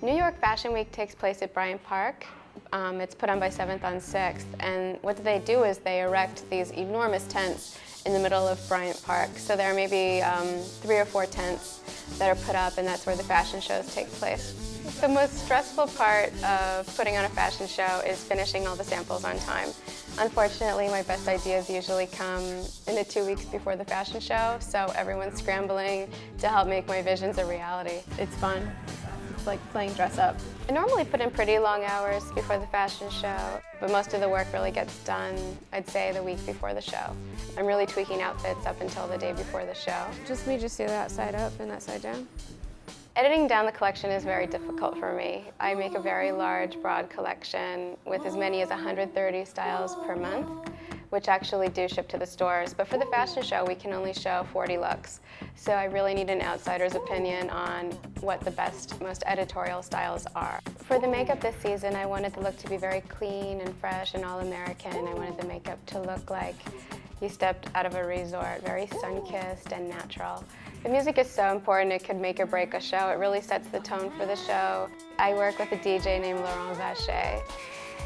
New York Fashion Week takes place at Bryant Park. It's put on by 7th on 6th, and what they do is they erect these enormous tents in the middle of Bryant Park. So there are maybe 3 or 4 tents that are put up, and that's where the fashion shows take place. The most stressful part of putting on a fashion show is finishing all the samples on time. Unfortunately, my best ideas usually come in the 2 weeks before the fashion show, so everyone's scrambling to help make my visions a reality. It's fun. It's like playing dress up. I normally put in pretty long hours before the fashion show, but most of the work really gets done, I'd say, the week before the show. I'm really tweaking outfits up until the day before the show. Just do the outside up and that side down. Editing down the collection is very difficult for me. I make a very large, broad collection with as many as 130 styles per month, which actually do ship to the stores. But for the fashion show, we can only show 40 looks. So I really need an outsider's opinion on what the best, most editorial styles are. For the makeup this season, I wanted the look to be very clean and fresh and all-American. I wanted the makeup to look like you stepped out of a resort, very sun-kissed and natural. The music is so important, it could make or break a show. It really sets the tone for the show. I work with a DJ named Laurent Vacher.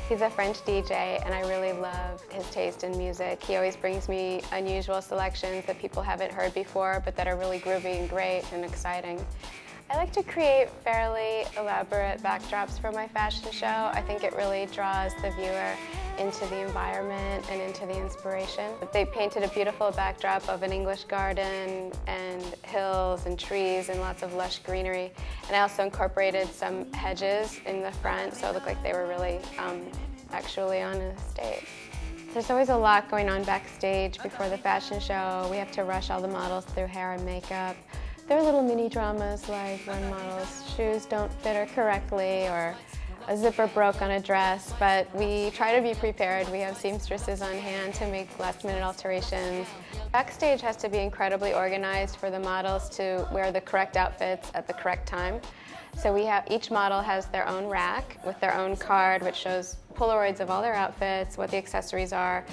He's a French DJ, and I really love his taste in music. He always brings me unusual selections that people haven't heard before, but that are really groovy and great and exciting. I like to create fairly elaborate backdrops for my fashion show. I think it really draws the viewer into the environment and into the inspiration. They painted a beautiful backdrop of an English garden and hills and trees and lots of lush greenery. And I also incorporated some hedges in the front, so it looked like they were really actually on a stage. There's always a lot going on backstage before the fashion show. We have to rush all the models through hair and makeup. There are little mini dramas like when models' shoes don't fit her correctly or a zipper broke on a dress, but we try to be prepared. We have seamstresses on hand to make last-minute alterations. Backstage has to be incredibly organized for the models to wear the correct outfits at the correct time. So each model has their own rack with their own card, which shows Polaroids of all their outfits, what the accessories are.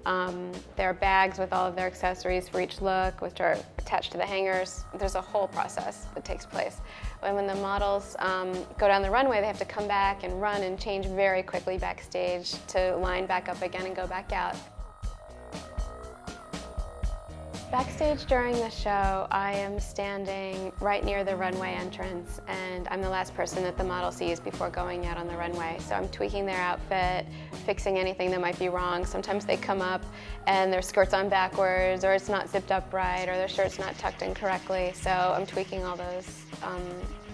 There are bags with all of their accessories for each look, which are attached to the hangers. There's a whole process that takes place. And when the models go down the runway, they have to come back and run and change very quickly backstage to line back up again and go back out. Backstage during the show, I am standing right near the runway entrance, and I'm the last person that the model sees before going out on the runway. So I'm tweaking their outfit, fixing anything that might be wrong. Sometimes they come up and their skirt's on backwards, or it's not zipped up right, or their shirt's not tucked in correctly. So I'm tweaking all those,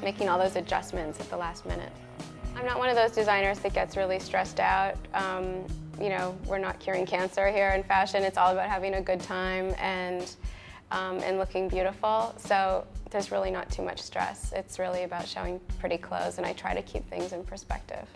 making all those adjustments at the last minute. I'm not one of those designers that gets really stressed out. You know, we're not curing cancer here in fashion. It's all about having a good time and looking beautiful. So there's really not too much stress. It's really about showing pretty clothes, and I try to keep things in perspective.